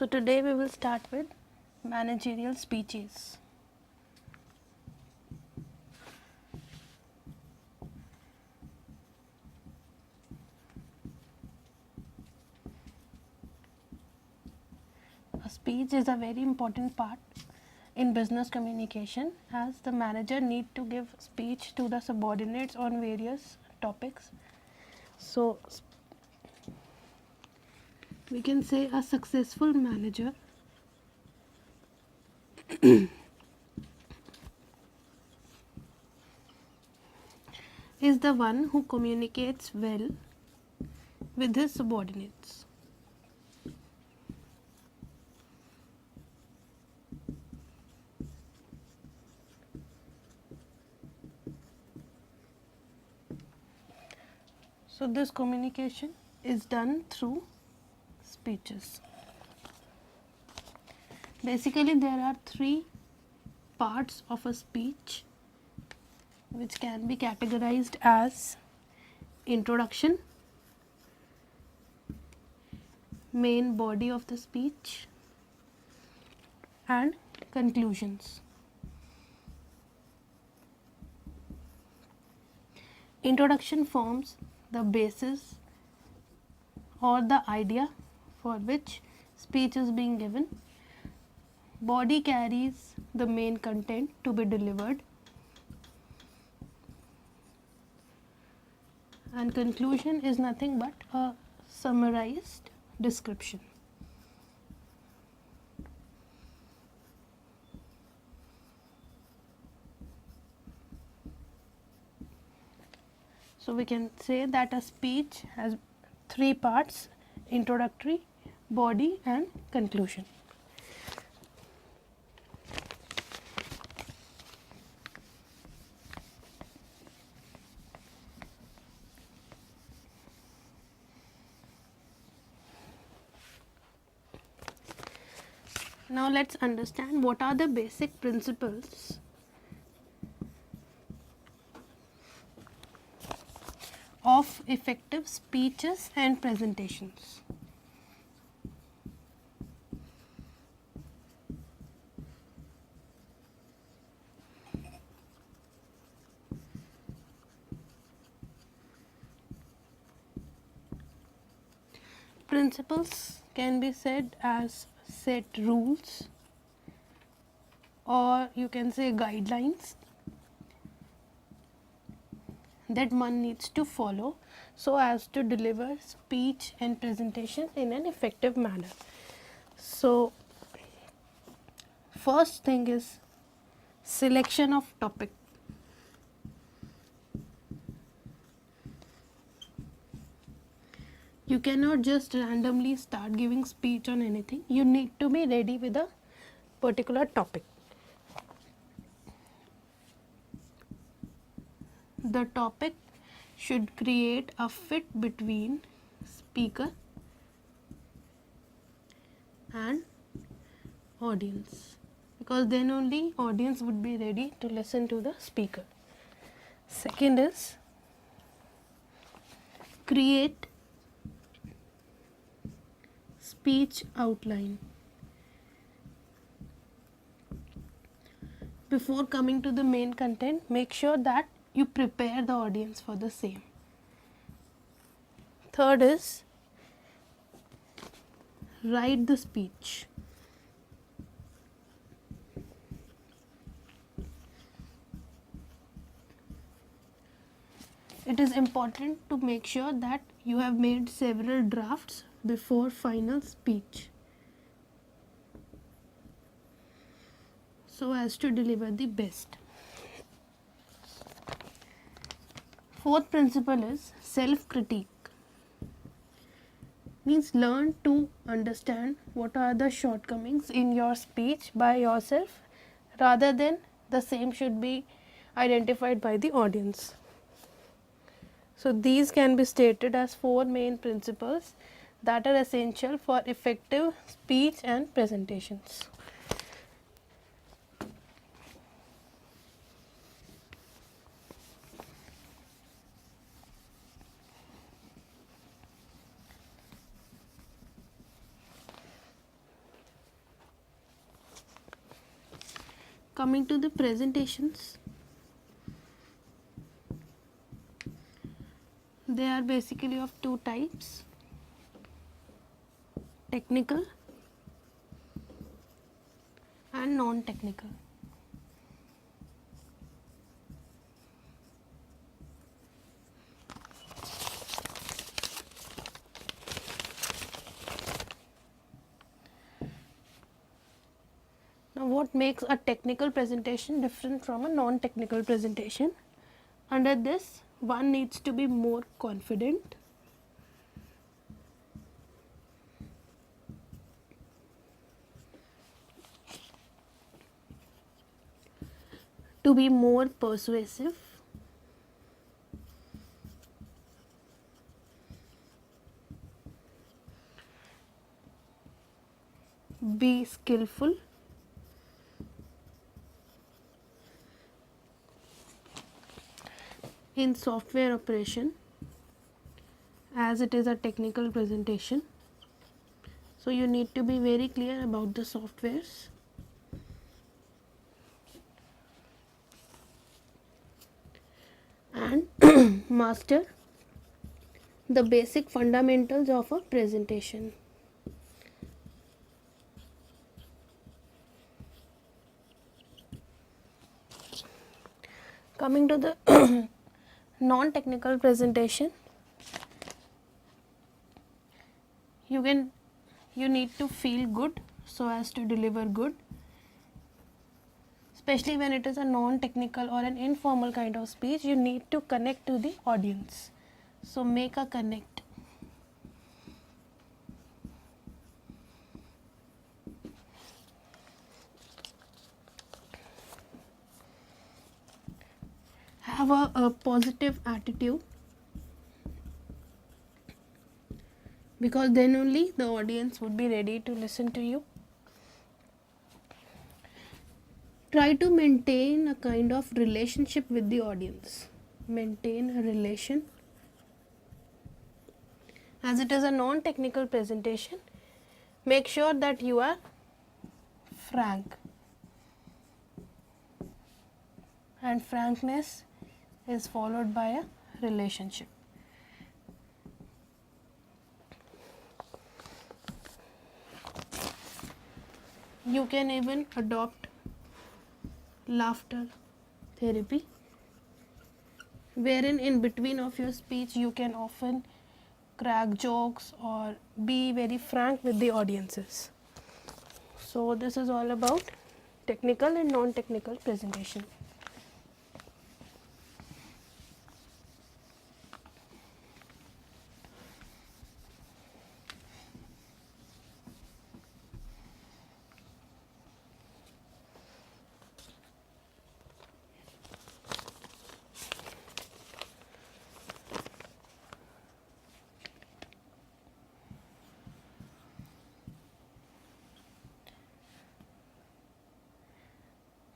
So today we will start with managerial speeches. A speech is a very important part in business communication, as the manager need to give speech to the subordinates on various topics. So we can say a successful manager is the one who communicates well with his subordinates. So this communication is done through speeches. Basically, there are three parts of a speech which can be categorized as introduction, main body of the speech, and conclusions. Introduction forms the basis or the idea for which speech is being given. Body carries the main content to be delivered, and conclusion is nothing but a summarized description. So we can say that a speech has three parts: introductory, body, and conclusion. Now let's understand what are the basic principles of effective speeches and presentations. Principles can be said as set rules, or you can say guidelines that one needs to follow so as to deliver speech and presentation in an effective manner. So first thing is selection of topic. You cannot just randomly start giving speech on anything. You need to be ready with a particular topic. The topic should create a fit between speaker and audience, because then only audience would be ready to listen to the speaker. Second is create speech outline. Before coming to the main content, make sure that you prepare the audience for the same. Third is write the speech. It is important to make sure that you have made several drafts before final speech, so as to deliver the best. Fourth principle is self-critique. Means learn to understand what are the shortcomings in your speech by yourself, rather than the same should be identified by the audience. So these can be stated as four main principles that are essential for effective speech and presentations. Coming to the presentations, they are basically of two types: technical and non-technical. Now, what makes a technical presentation different from a non-technical presentation? Under this, one needs to be more confident, to be more persuasive, be skillful, in software operation, as it is a technical presentation. So you need to be very clear about the softwares. And master the basic fundamentals of a presentation. Coming to the non-technical presentation, you need to feel good so as to deliver good, especially when it is a non-technical or an informal kind of speech. You need to connect to the audience, so make a connect. Have a positive attitude, because then only the audience would be ready to listen to you. Try to maintain a kind of relationship with the audience. Maintain a relation. As it is a non-technical presentation, make sure that you are frank. And frankness is followed by a relationship. You can even adopt laughter therapy, wherein in between of your speech you can often crack jokes or be very frank with the audiences. So this is all about technical and non-technical presentation.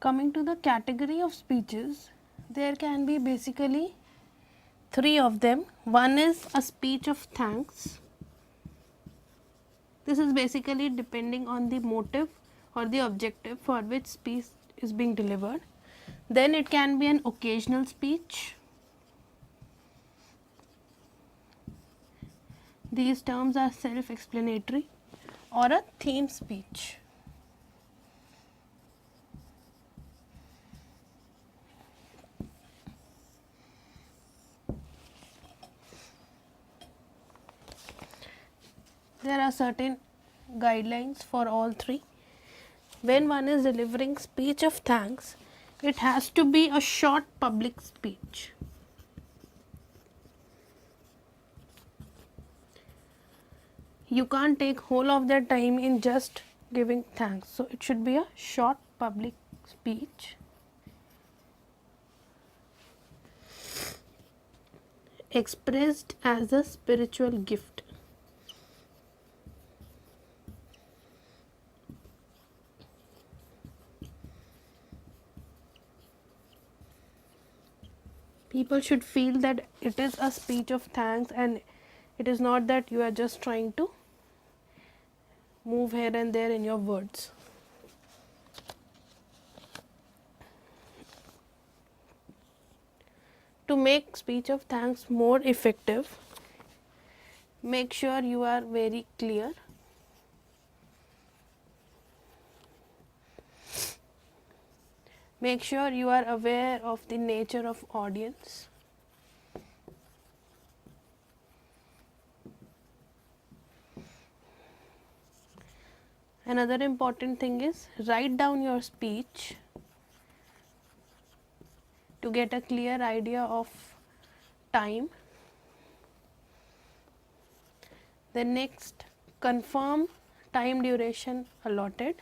Coming to the category of speeches, there can be basically three of them. One is a speech of thanks. This is basically depending on the motive or the objective for which speech is being delivered. Then it can be an occasional speech. These terms are self-explanatory, or a theme speech. There are certain guidelines for all three. When one is delivering speech of thanks, it has to be a short public speech. You can't take whole of that time in just giving thanks. So it should be a short public speech. Expressed as a spiritual gift. People should feel that it is a speech of thanks, and it is not that you are just trying to move here and there in your words. To make speech of thanks more effective, make sure you are very clear. Make sure you are aware of the nature of audience. Another important thing is write down your speech to get a clear idea of time. Then next, confirm time duration allotted.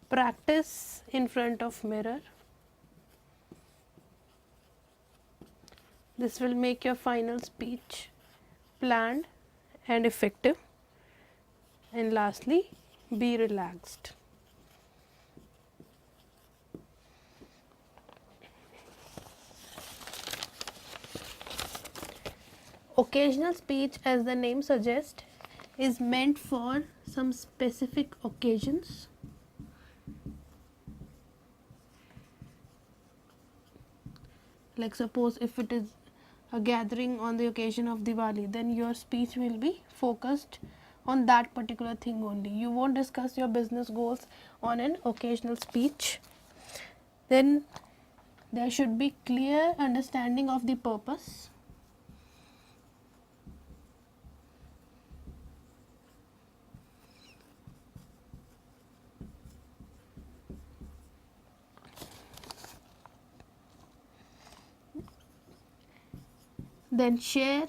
Practice in front of mirror. This will make your final speech planned and effective. And lastly, be relaxed. Occasional speech, as the name suggests, is meant for some specific occasions. Like suppose if it is a gathering on the occasion of Diwali, then your speech will be focused on that particular thing only. You won't discuss your business goals on an occasional speech. Then there should be clear understanding of the purpose. Then share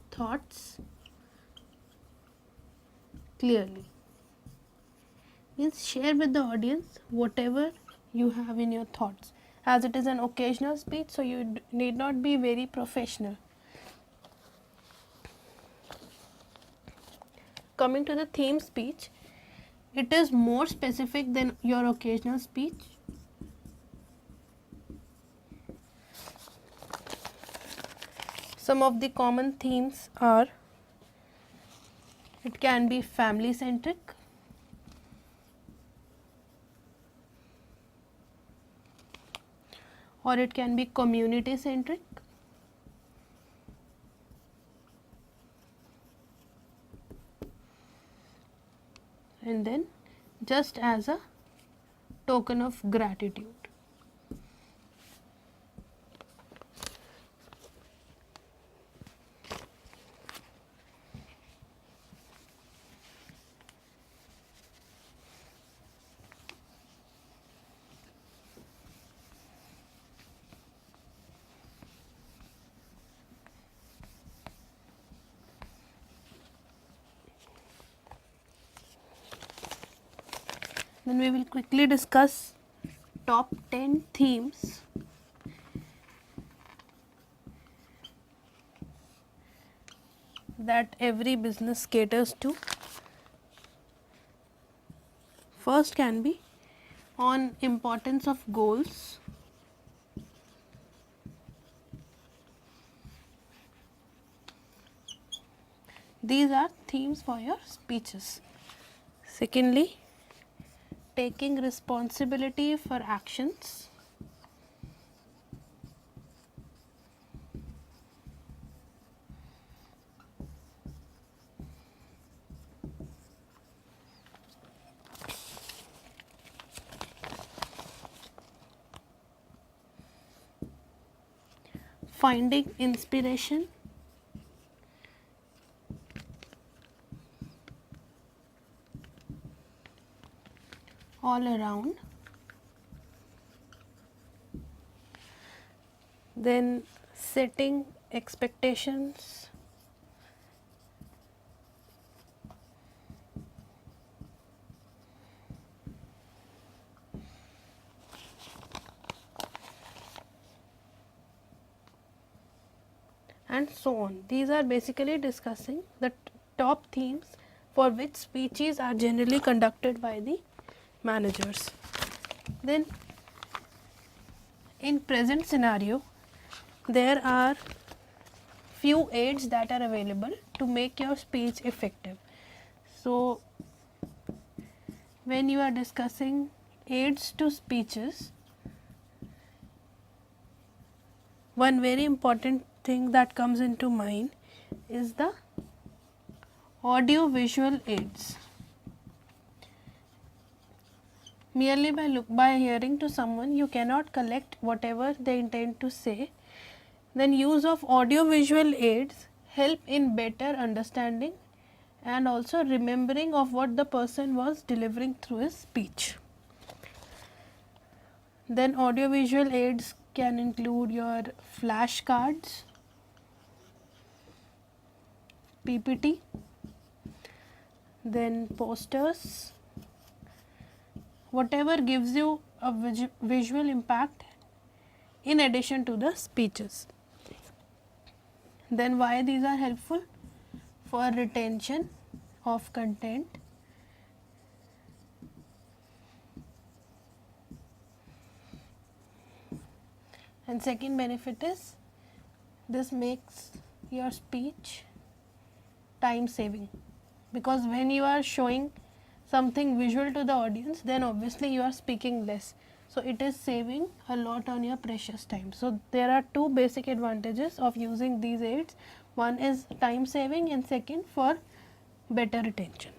thoughts clearly. Means share with the audience whatever you have in your thoughts. As it is an occasional speech, so you need not be very professional. Coming to the theme speech, it is more specific than your occasional speech. Some of the common themes are, it can be family centric, or it can be community centric, and then just as a token of gratitude. Then we will quickly discuss top 10 themes that every business caters to. First can be on importance of goals. These are themes for your speeches. Secondly, taking responsibility for actions. Finding inspiration. All around. Then setting expectations. And so on. These are basically discussing the top themes for which speeches are generally conducted by the managers. Then in present scenario, there are few aids that are available to make your speech effective. So when you are discussing aids to speeches, one very important thing that comes into mind is the audio visual aids. Merely by hearing to someone, you cannot collect whatever they intend to say. Then use of audio visual aids help in better understanding and also remembering of what the person was delivering through his speech. Then audio visual aids can include your flashcards, PPT, then posters, whatever gives you a visual impact in addition to the speeches. Then why these are helpful? For retention of content, and second benefit is this makes your speech time saving, because when you are showing something visual to the audience, then obviously you are speaking less, so it is saving a lot on your precious time. So there are two basic advantages of using these aids. One is time saving and second for better retention.